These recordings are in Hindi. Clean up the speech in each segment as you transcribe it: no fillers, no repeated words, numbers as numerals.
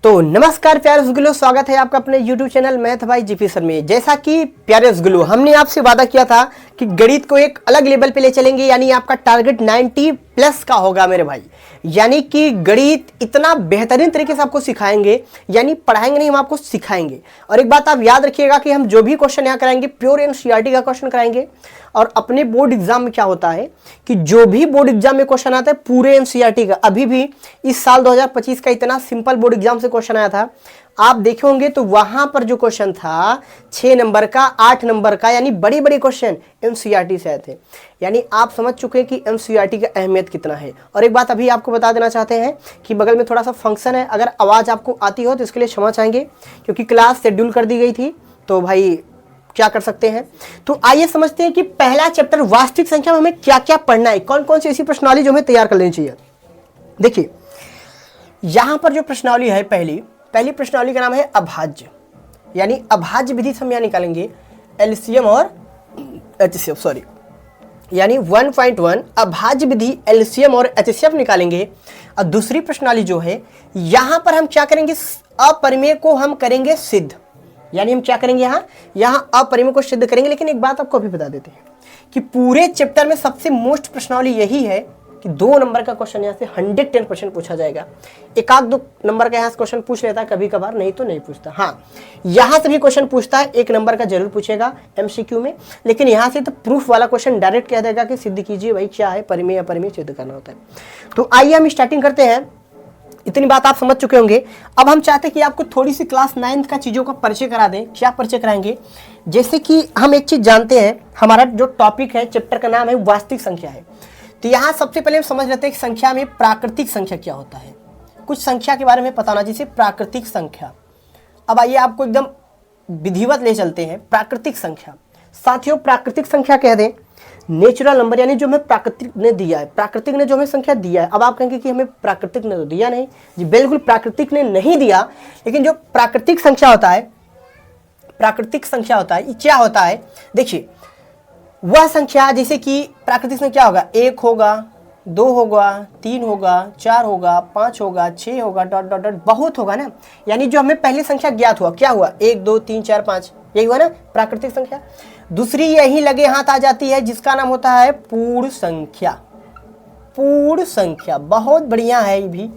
तो नमस्कार प्यारे रसगुल्लो, स्वागत है आपका अपने YouTube चैनल मैथ भाई जीपी सर में। जैसा कि प्यारे रसगुल्लो हमने आपसे वादा किया था कि गणित को एक अलग लेवल पे ले चलेंगे, यानी आपका टारगेट 90 प्लस का होगा मेरे भाई। यानी कि गणित इतना बेहतरीन तरीके से आपको सिखाएंगे, यानी पढ़ाएंगे नहीं, हम आपको सिखाएंगे। और एक बात आप याद रखिएगा कि हम जो भी क्वेश्चन यहाँ कराएंगे प्योर एनसीईआरटी का क्वेश्चन कराएंगे। और अपने बोर्ड एग्जाम में क्या होता है कि जो भी बोर्ड एग्जाम में क्वेश्चन आता है पूरे एनसीईआरटी का, अभी भी इस साल 2025 का इतना सिंपल बोर्ड एग्जाम से क्वेश्चन आया था, आप देखे होंगे तो वहां पर जो क्वेश्चन था 6 नंबर का, 8 नंबर का, यानी बड़ी बड़ी क्वेश्चन एनसीईआरटी से आए थे। यानी आप समझ चुके हैं कि एनसीईआरटी का अहमियत कितना है। और एक बात अभी आपको बता देना चाहते हैं कि बगल में थोड़ा सा फंक्शन है, अगर आवाज आपको आती हो तो इसके लिए क्षमा चाहेंगे, क्योंकि क्लास शेड्यूल कर दी गई थी, तो भाई क्या कर सकते हैं। तो आइए समझते हैं कि पहला चैप्टर वास्तविक संख्या में हमें क्या क्या पढ़ना है, कौन कौन सी ऐसी प्रश्नावली जो हमें तैयार कर लेनी चाहिए। देखिए यहां पर जो प्रश्नावली है, पहली प्रश्नावली का नाम है अभाज्य, यानी अभाज्य विधि से हम यहां निकालेंगे एलसीएम और एचसीएफ, सॉरी, यानी 1.1 अभाज्य विधि एलसीएम और एचसीएफ निकालेंगे। और दूसरी प्रश्नावली जो है यहां पर हम क्या करेंगे, अपरिमेय को हम करेंगे सिद्ध, यानी हम क्या करेंगे यहां अपरिमेय को सिद्ध करेंगे। लेकिन एक बात आपको अभी बता देते हैं कि पूरे चैप्टर में सबसे मोस्ट प्रश्नावली यही है कि 2 नंबर का क्वेश्चन यहाँ से 110% पूछा जाएगा। एक आध 2 नंबर का यहाँ से क्वेश्चन पूछ लेता है कभी कभार, नहीं तो नहीं पूछता। हाँ, यहाँ से भी क्वेश्चन पूछता है, 1 नंबर का जरूर पूछेगा एमसीक्यू में, लेकिन यहाँ से तो प्रूफ वाला क्वेश्चन डायरेक्ट कह देगा कि सिद्ध कीजिए भाई क्या है, परिमेय अपरिमेय सिद्ध करना होता है। तो आइए हम स्टार्टिंग करते हैं। इतनी बात आप समझ चुके होंगे। अब हम चाहते हैं कि आपको थोड़ी सी क्लास 9th का चीज़ों का परिचय करा दें। क्या परिचय कराएंगे, जैसे कि हम एक चीज़ जानते हैं, हमारा जो टॉपिक है चैप्टर का नाम है वास्तविक संख्या है। तो यहाँ सबसे पहले हम समझ लेते हैं कि संख्या में प्राकृतिक संख्या क्या होता है। कुछ संख्या के बारे में पता होना, जैसे प्राकृतिक संख्या। अब आइए आपको एकदम विधिवत ले चलते हैं। प्राकृतिक संख्या, साथियों प्राकृतिक संख्या कह दें नेचुरल नंबर, यानी जो हमें प्राकृतिक ने दिया है, प्राकृतिक ने जो हमें संख्या दिया है। अब आप कहेंगे कि हमें प्राकृतिक ने तो दिया नहीं जी, बिल्कुल प्राकृतिक ने नहीं दिया, लेकिन जो प्राकृतिक संख्या होता है, प्राकृतिक संख्या होता है, ये क्या होता है, देखिए वह संख्या जैसे कि प्राकृतिक संख्या होगा 1 होगा, 2 होगा, 3 होगा, 4 होगा, 5 होगा, 6 होगा, डॉट डॉट डॉट बहुत होगा ना। यानी जो हमें पहली संख्या ज्ञात हुआ, क्या हुआ, 1 2 3 4 5, यही हुआ ना प्राकृतिक संख्या। दूसरी यही लगे हाथ आ जाती है, जिसका नाम होता है पूर्ण संख्या। पूर्ण संख्या बहुत बढ़िया है ये भी,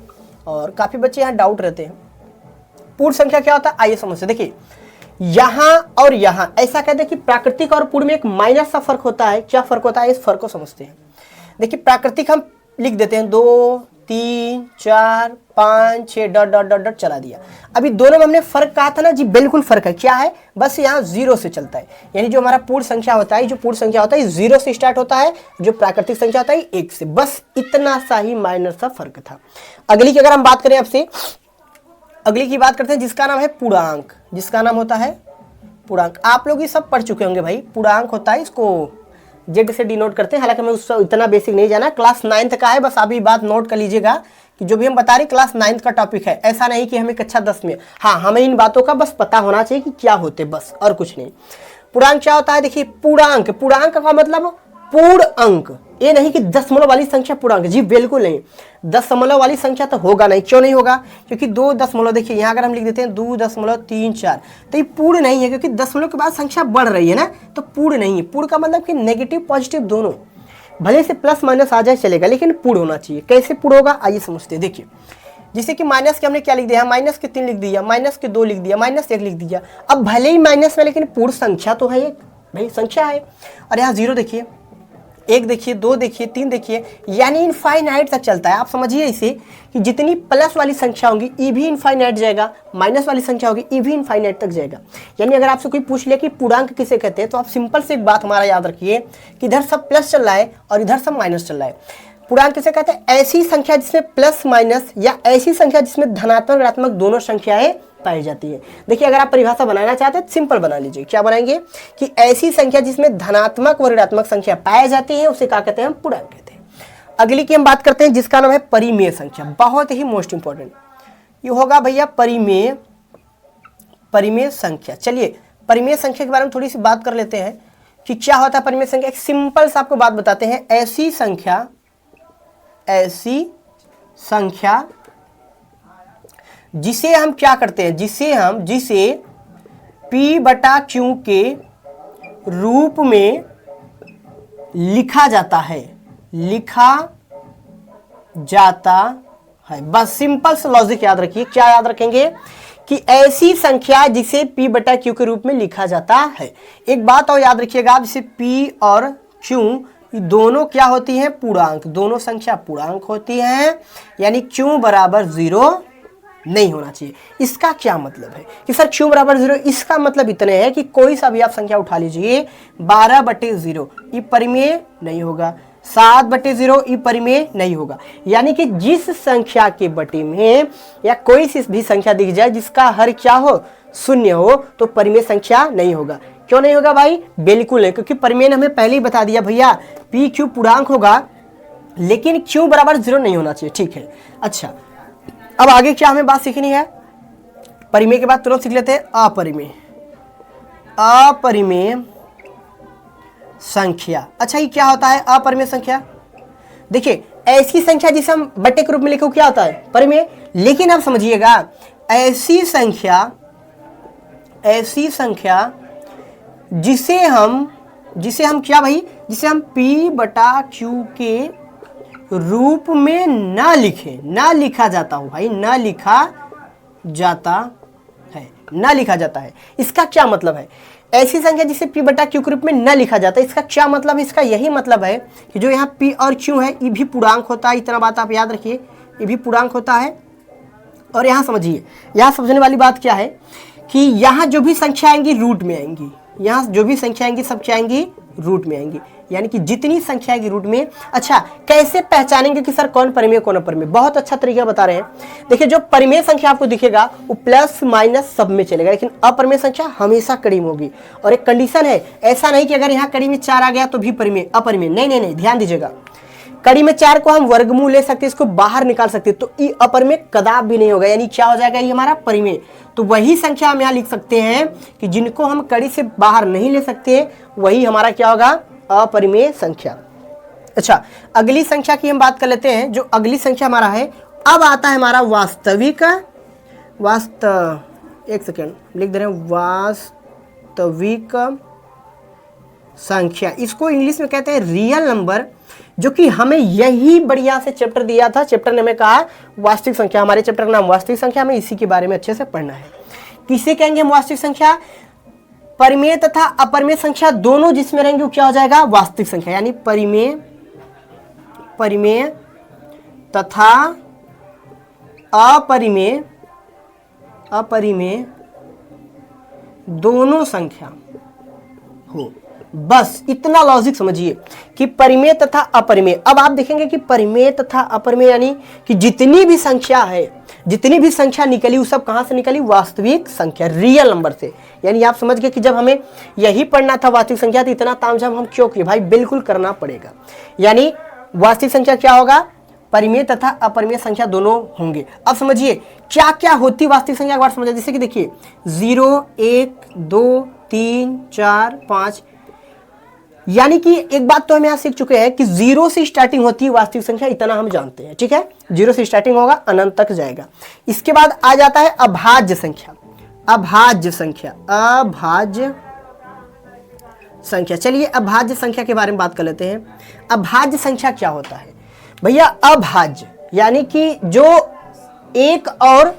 और काफी बच्चे यहाँ डाउट रहते हैं। पूर्ण संख्या क्या होता है, आइए समझते। देखिए यहां और यहां ऐसा कहते हैं कि प्राकृतिक और पूर्ण में एक माइनर सा फर्क होता है। क्या फर्क होता है, इस फर्क को समझते हैं। देखिए प्राकृतिक हम लिख देते हैं 2 3 4 5 6 डॉट डॉट डॉट डॉट चला दिया। अभी दोनों में हमने फर्क कहा था ना जी, बिल्कुल फर्क है। क्या है, बस यहाँ 0 से चलता है, यानी जो हमारा पूर्ण संख्या होता है, जो पूर्ण संख्या होता है 0 से स्टार्ट होता है, जो प्राकृतिक संख्या होता है 1 से। बस इतना सा ही माइनर सा फर्क था। अगली की अगर हम बात करें आपसे, अगली की बात करते हैं जिसका नाम है पूर्णांक, जिसका नाम होता है पूर्णांक। आप लोग ये सब पढ़ चुके होंगे भाई। पूर्णांक होता है, इसको जेड से डिनोट करते हैं, हालांकि हमें उससे इतना बेसिक नहीं जाना, क्लास 9th का है, बस आप ये बात नोट कर लीजिएगा कि जो भी हम बता रहे क्लास 9th का टॉपिक है। ऐसा नहीं कि हमें कक्षा 10 में, हाँ हमें इन बातों का बस पता होना चाहिए कि क्या होते, बस और कुछ नहीं। पूर्णांक क्या होता है, देखिए पूर्णांक, पूर्णांक का मतलब पूर्ण अंक, ये नहीं कि दशमलव वाली संख्या पूर्णांक, जी बिल्कुल नहीं। दशमलव वाली संख्या तो होगा नहीं, क्यों नहीं होगा, क्योंकि 2 दशमलव, देखिए यहाँ अगर हम लिख देते हैं 2.34, तो ये पूर्ण नहीं है, क्योंकि दशमलव के बाद संख्या बढ़ रही है ना, तो पूर्ण नहीं है। पूर्ण का मतलब कि नेगेटिव पॉजिटिव दोनों, भले से प्लस माइनस आ जाए चलेगा, लेकिन पूर्ण होना चाहिए। कैसे पूर्ण होगा, आइए समझते हैं। देखिए जैसे कि माइनस के हमने क्या लिख दिया, माइनस के 3 लिख दिया, माइनस के 2 लिख दिया, माइनस 1 लिख दिया। अब भले ही माइनस में, लेकिन पूर्ण संख्या तो है, एक भाई संख्या है। और यहाँ 0 देखिए, 1 देखिए, 2 देखिए, 3 देखिए, यानी इनफाइनाइट तक चलता है। आप समझिए इसे कि जितनी प्लस वाली संख्या होंगी ई भी इनफाइनाइट जाएगा, माइनस वाली संख्या होगी ई भी इनफाइनाइट तक जाएगा। यानी अगर आपसे कोई पूछ लिया कि पूर्णांक किसे कहते हैं, तो आप सिंपल से एक बात हमारा याद रखिए कि इधर सब प्लस चल रहा है और इधर सब माइनस चल रहा है। पूर्णांक किसे कहते हैं, ऐसी संख्या जिसमें प्लस माइनस, या ऐसी संख्या जिसमें धनात्मक ऋणात्मक दोनों संख्याएं पाई जाती है। देखिए अगर आप परिभाषा बनाना चाहते हैं सिंपल बना लीजिए। क्या बनाएंगे कि ऐसी संख्या जिसमें धनात्मक व ऋणात्मक संख्या पाई जाती है उसे क्या कहते हैं, हम पूर्णांक कहते हैं। अगली की हम बात करते हैं जिसका नाम है परिमेय संख्या, बहुत ही मोस्ट इंपॉर्टेंट ये होगा भैया परिमेय, परिमेय संख्या। चलिए परिमेय संख्या के बारे में थोड़ी सी बात कर लेते हैं कि क्या होता है परिमेय संख्या। एक सिंपल सा आपको बात बताते हैं, ऐसी संख्या जिसे हम क्या करते हैं, जिसे P बटा Q के रूप में लिखा जाता है, बस सिंपल सा लॉजिक याद रखिए। क्या याद रखेंगे कि ऐसी संख्या जिसे P बटा Q के रूप में लिखा जाता है। एक बात और याद रखिएगा, जिसे P और Q दोनों क्या होती हैं, पूर्णांक, दोनों संख्या पूर्णांक होती हैं, यानी Q बराबर 0 नहीं होना चाहिए। इसका क्या मतलब है कि सर Q बराबर 0, इसका मतलब इतने है कि कोई सा भी आप संख्या उठा लीजिए, 12/0 ये परिमेय नहीं होगा, 7/0 ये परिमेय नहीं होगा। यानी कि जिस संख्या के बटे में या कोई सी भी संख्या दिख जाए जिसका हर क्या हो, शून्य हो, तो परिमेय संख्या नहीं होगा। क्यों नहीं होगा भाई? बिल्कुल है, क्योंकि परिमेय ने हमें पहले ही बता दिया भैया PQ पूर्णांक होगा, लेकिन Q बराबर 0 नहीं होना चाहिए। ठीक है, अच्छा अब आगे क्या हमें बात सीखनी है, परिमेय के बाद तुरंत सीख लेते हैं अपरिमेय संख्या। अच्छा ये क्या होता है अपरिमेय संख्या? देखिए ऐसी संख्या जिसे हम बट्टे के रूप में लिखो क्या होता है, परिमेय। लेकिन आप समझिएगा, ऐसी संख्या जिसे हम क्या भाई, जिसे हम P बटा Q के रूप में ना लिखा जाता हो भाई, ना लिखा जाता है। इसका क्या मतलब है? ऐसी संख्या जिसे P बटा Q के रूप में न लिखा जाता है, इसका क्या मतलब है? इसका यही मतलब है कि जो यहाँ P और Q है ये भी पूर्णांक होता है। इतना बात आप याद रखिए, ये भी पूर्णांक होता है। और यहाँ समझिए, यहाँ समझने वाली बात क्या है कि यहाँ जो भी संख्या आएंगी रूट में आएंगी, यहाँ जो भी संख्या आएंगी सब क्या आएंगी, रूट में आएंगी। यानी कि जितनी संख्या आएगी रूट में। अच्छा कैसे पहचानेंगे कि सर कौन परिमेय कौन अपरिमेय? बहुत अच्छा तरीका बता रहे हैं। देखिए जो परिमेय संख्या आपको दिखेगा वो प्लस माइनस सब में चलेगा, लेकिन अपरिमेय संख्या हमेशा कड़ी में होगी। और एक कंडीशन है, ऐसा नहीं कि अगर यहाँ कड़ी में 4 आ गया तो भी परिमेय अपरिमेय, नहीं, ध्यान दीजिएगा। कड़ी में 4 को हम वर्गमूल ले सकते हैं, इसको बाहर निकाल सकते हैं, तो ये अपरिमेय कदाप भी नहीं होगा, यानी क्या हो जाएगा, ये हमारा परिमेय। तो वही संख्या हम यहाँ लिख सकते हैं कि जिनको हम कड़ी से बाहर नहीं ले सकते, वही हमारा क्या होगा, अपरिमेय संख्या। अच्छा अगली संख्या की हम बात कर लेते हैं। जो अगली संख्या हमारा है, अब आता है हमारा एक सेकेंड लिख दे रहे हैं, वास्तविक संख्या। इसको इंग्लिश में कहते हैं रियल नंबर, जो कि हमें यही बढ़िया से चैप्टर दिया था। चैप्टर ने हमें कहा वास्तविक संख्या, हमारे चैप्टर का नाम वास्तविक संख्या, हमें इसी के बारे में अच्छे से पढ़ना है। किसे कहेंगे हम वास्तविक संख्या? परिमेय तथा अपरिमेय संख्या दोनों जिसमें रहेंगे वो क्या हो जाएगा, वास्तविक संख्या। यानी परिमेय तथा अपरिमेय दोनों संख्या हो, बस इतना लॉजिक समझिए कि परिमेय तथा अपरिमेय। अब आप देखेंगे कि परिमेय तथा अपरिमेय यानी कि जितनी भी संख्या निकली वो सब कहां से निकली, वास्तविक संख्या, रियल नंबर से। यानी आप समझ गए कि जब हमें यही पढ़ना था वास्तविक संख्या, तो इतना तामझाम हम क्यों किए भाई, बिल्कुल करना पड़ेगा। यानी वास्तविक संख्या क्या होगा, परिमेय तथा अपरिमेय संख्या दोनों होंगे। अब समझिए क्या क्या होती वास्तविक संख्या, एक बार समझिए। जैसे कि देखिए 0, 1, 2, 3, 4, 5, यानी कि एक बात तो हम यहां सीख चुके हैं कि 0 से स्टार्टिंग होती है वास्तविक संख्या, इतना हम जानते हैं। ठीक है, 0 से स्टार्टिंग होगा, अनंत तक जाएगा। इसके बाद आ जाता है अभाज्य संख्या। चलिए अभाज्य संख्या के बारे में बात कर लेते हैं। अभाज्य संख्या क्या होता है भैया? अभाज्य यानी कि जो एक और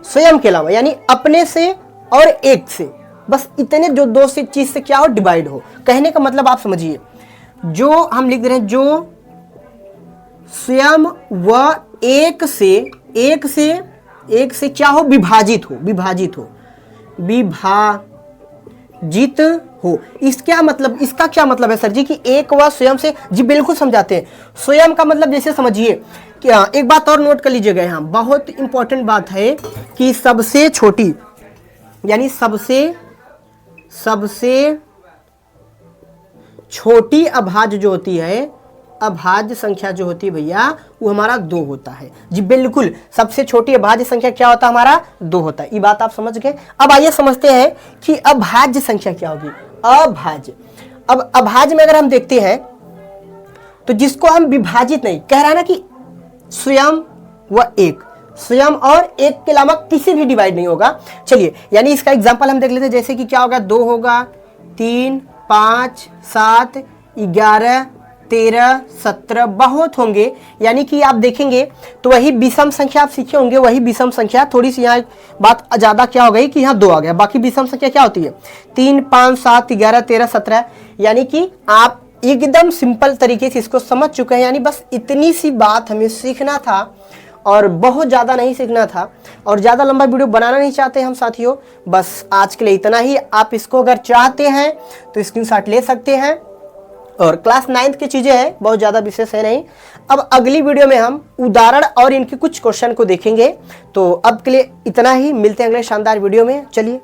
स्वयं के अलावा, यानी अपने से और एक से, बस इतने जो दो से चीज से क्या हो, डिवाइड हो। कहने का मतलब आप समझिए, जो हम लिख रहे हैं, जो स्वयं व एक से क्या हो, विभाजित हो। इसका क्या मतलब है सर जी कि एक व स्वयं से? जी बिल्कुल समझाते हैं। स्वयं का मतलब जैसे समझिए कि एक बात और नोट कर लीजिएगा, यहाँ बहुत इंपॉर्टेंट बात है कि सबसे छोटी, यानी सबसे छोटी अभाज्य जो होती है, अभाज्य संख्या जो होती है भैया, वो हमारा 2 होता है। जी बिल्कुल, सबसे छोटी अभाज्य संख्या क्या होता है, हमारा 2 होता है। ये बात आप समझ गए। अब आइए समझते हैं कि अभाज्य संख्या क्या होगी। अब अभाज्य में अगर हम देखते हैं तो जिसको हम विभाजित नहीं, कह रहा है ना कि स्वयं व एक, स्वयं और 1 के अलावा किसी भी डिवाइड नहीं होगा। चलिए यानी इसका एग्जांपल हम देख लेते हैं, जैसे कि क्या होगा, 2 होगा, 3, 5, 7, 11, 13, 17 बहुत होंगे। यानी कि आप देखेंगे तो वही विषम संख्या आप सीखे होंगे, वही विषम संख्या, थोड़ी सी यहाँ बात ज़्यादा क्या हो गई कि यहाँ 2 आ गया, बाकी विषम संख्या क्या होती है 3, 5, 7, 11, 13, 17। यानी कि आप एकदम सिंपल तरीके से इसको समझ चुके हैं। यानी बस इतनी सी बात हमें सीखना था और बहुत ज़्यादा नहीं सीखना था, और ज़्यादा लंबा वीडियो बनाना नहीं चाहते हम साथियों। बस आज के लिए इतना ही। आप इसको अगर चाहते हैं तो स्क्रीनशॉट ले सकते हैं, और क्लास 9th की चीज़ें हैं, बहुत ज़्यादा विशेष है नहीं। अब अगली वीडियो में हम उदाहरण और इनके कुछ क्वेश्चन को देखेंगे। तो अब के लिए इतना ही, मिलते हैं अगले शानदार वीडियो में। चलिए।